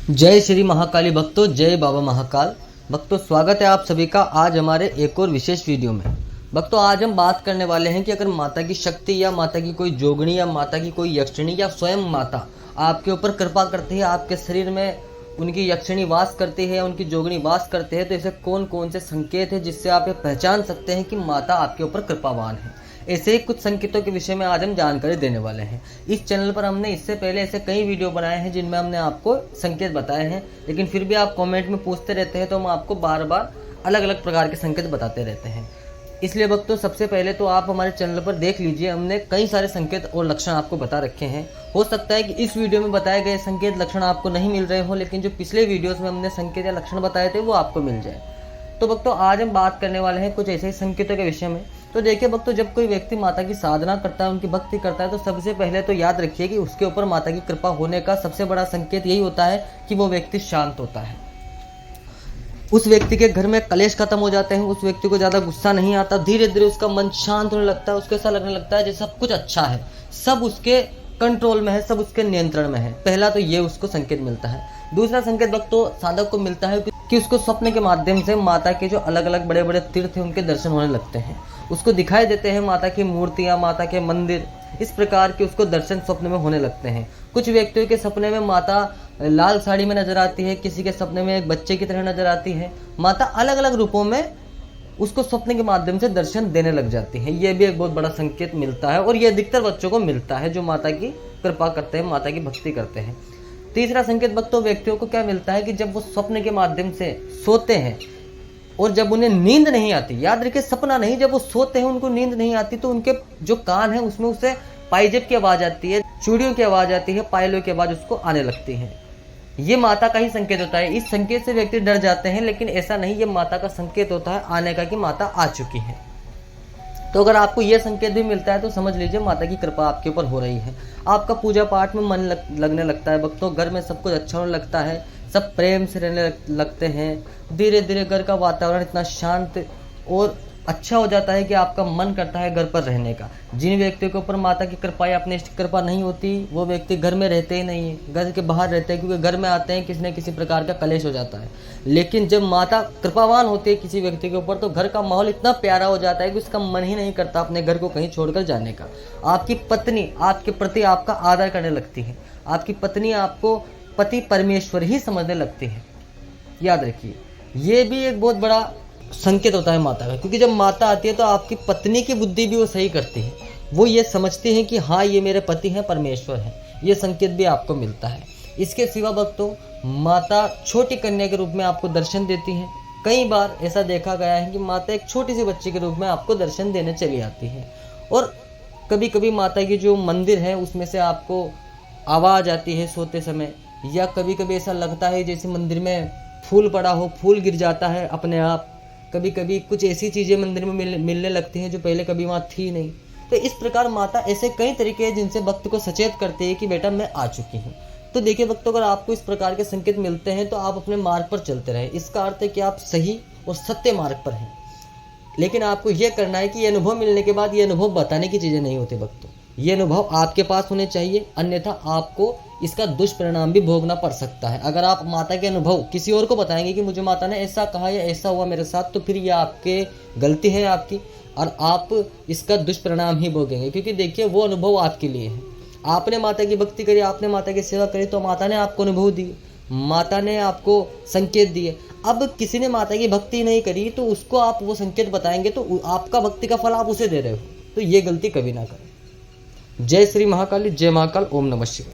जय श्री महाकाली भक्तों, जय बाबा महाकाल भक्तों। स्वागत है आप सभी का आज हमारे एक और विशेष वीडियो में। भक्तों, आज हम बात करने वाले हैं कि अगर माता की शक्ति या माता की कोई जोगणी या माता की कोई यक्षिणी या स्वयं माता आपके ऊपर कृपा करती है, आपके शरीर में उनकी यक्षिणी वास करती है, उनकी जोगणी वास करते हैं, तो ऐसे कौन कौन से संकेत हैं जिससे आप ये पहचान सकते हैं कि माता आपके ऊपर कृपावान है। ऐसे ही कुछ संकेतों के विषय में आज हम जानकारी देने वाले हैं। इस चैनल पर हमने इससे पहले ऐसे कई वीडियो बनाए हैं जिनमें हमने आपको संकेत बताए हैं, लेकिन फिर भी आप कमेंट में पूछते रहते हैं तो हम आपको बार बार अलग अलग प्रकार के संकेत बताते रहते हैं। इसलिए भक्तों, सबसे पहले तो आप हमारे चैनल पर देख लीजिए, हमने कई सारे संकेत और लक्षण आपको बता रखे हैं। हो सकता है कि इस वीडियो में बताए गए संकेत लक्षण आपको नहीं मिल रहे हो, लेकिन जो पिछले वीडियोस में हमने संकेत या लक्षण बताए थे वो आपको मिल जाए। तो भक्तों, आज हम बात करने वाले हैं कुछ ऐसे ही संकेतों के विषय में। तो देखिए भक्तों, जब कोई व्यक्ति माता की साधना करता है, उनकी भक्ति करता है, तो सबसे पहले तो याद रखिए कि उसके ऊपर माता की कृपा होने का सबसे बड़ा संकेत यही होता है कि वो व्यक्ति शांत होता है। उस व्यक्ति के घर में कलेश खत्म हो जाते हैं, उस व्यक्ति को ज़्यादा गुस्सा नहीं आता, धीरे धीरे उसका मन शांत होने लगता है, उसको ऐसा लगने लगता है जैसे सब कुछ अच्छा है, सब उसके कंट्रोल में है, सब उसके नियंत्रण में है। पहला तो ये उसको संकेत मिलता है। दूसरा संकेत भक्तों साधक को मिलता है कि उसको स्वप्न के माध्यम से माता के जो अलग अलग बड़े बड़े तीर्थ हैं उनके दर्शन होने लगते हैं। उसको दिखाई देते हैं माता की मूर्तियाँ, माता के मंदिर, इस प्रकार के उसको दर्शन स्वप्न में होने लगते हैं। कुछ व्यक्तियों के सपने में माता लाल साड़ी में नजर आती है, किसी के सपने में एक बच्चे की तरह नजर आती है। माता अलग अलग रूपों में उसको स्वप्न के माध्यम से दर्शन देने लग जाती है। यह भी एक बहुत बड़ा संकेत मिलता है और यह अधिकतर बच्चों को मिलता है जो माता की कृपा करते हैं, माता की भक्ति करते हैं। तीसरा संकेत भक्तों व्यक्तियों को क्या मिलता है कि जब वो स्वप्न के माध्यम से सोते हैं और जब उन्हें नींद नहीं आती, याद रखिए सपना नहीं, जब वो सोते हैं उनको नींद नहीं आती, तो उनके जो कान है उसमें उसे पाइजेब की आवाज आती है, चूड़ियों की आवाज आती है, पायलों की आवाज उसको आने लगती है। ये माता का ही संकेत होता है। इस संकेत से व्यक्ति डर जाते हैं, लेकिन ऐसा नहीं, ये माता का संकेत होता है आने का कि माता आ चुकी है। तो अगर आपको यह संकेत भी मिलता है तो समझ लीजिए माता की कृपा आपके ऊपर हो रही है। आपका पूजा पाठ में मन लगने लगता है भक्तों, घर में सब कुछ अच्छा होने लगता है, सब प्रेम से रहने लगते हैं। धीरे धीरे घर का वातावरण इतना शांत और अच्छा हो जाता है कि आपका मन करता है घर पर रहने का। जिन व्यक्तियों के ऊपर माता की कृपा या अपनी इष्ट कृपा नहीं होती, वो व्यक्ति घर में रहते ही नहीं है, घर के बाहर रहते हैं, क्योंकि घर में आते हैं किसी न किसी प्रकार का कलेश हो जाता है। लेकिन जब माता कृपावान होती है किसी व्यक्ति के ऊपर, तो घर का माहौल इतना प्यारा हो जाता है कि उसका मन ही नहीं करता अपने घर को कहीं छोड़कर जाने का। आपकी पत्नी आपके प्रति आपका आदर करने लगती है, आपकी पत्नी आपको पति परमेश्वर ही समझने लगती है। याद रखिए, ये भी एक बहुत बड़ा संकेत होता है माता का, क्योंकि जब माता आती है तो आपकी पत्नी की बुद्धि भी वो सही करती है, वो ये समझती है कि हाँ ये मेरे पति हैं, परमेश्वर हैं। ये संकेत भी आपको मिलता है। इसके सिवा भक्तों, माता छोटी कन्या के रूप में आपको दर्शन देती है। कई बार ऐसा देखा गया है कि माता एक छोटी सी बच्ची के रूप में आपको दर्शन देने चली आती है, और कभी कभी माता की जो मंदिर है उसमें से आपको आवाज़ आती है सोते समय, या कभी कभी ऐसा लगता है जैसे मंदिर में फूल पड़ा हो, फूल गिर जाता है अपने आप। कभी कभी कुछ ऐसी चीज़ें मंदिर में मिलने लगती हैं जो पहले कभी वहाँ थी नहीं। तो इस प्रकार माता ऐसे कई तरीके हैं जिनसे भक्त को सचेत करते हैं कि बेटा मैं आ चुकी हूँ। तो देखिए भक्तों, अगर आपको इस प्रकार के संकेत मिलते हैं तो आप अपने मार्ग पर चलते रहें। इसका अर्थ है कि आप सही और सत्य मार्ग पर हैं। लेकिन आपको यह करना है कि ये अनुभव मिलने के बाद ये अनुभव बताने की चीज़ें नहीं होती भक्तों, ये अनुभव आपके पास होने चाहिए, अन्यथा आपको इसका दुष्परिणाम भी भोगना पड़ सकता है। अगर आप माता के अनुभव किसी और को बताएंगे कि मुझे माता ने ऐसा कहा या ऐसा हुआ मेरे साथ, तो फिर ये आपके गलती है आपकी, और आप इसका दुष्परिणाम ही भोगेंगे। क्योंकि देखिए, वो अनुभव आपके लिए है। आपने माता की भक्ति करी, आपने माता की सेवा करी, तो माता ने आपको अनुभव दिए, माता ने आपको संकेत दिए। अब किसी ने माता की भक्ति नहीं करी तो उसको आप वो संकेत बताएंगे तो आपका भक्ति का फल आप उसे दे रहे हो। तो ये गलती कभी ना करें। जय श्री महाकाली, जय महाकाल, ओम नमः शिवाय।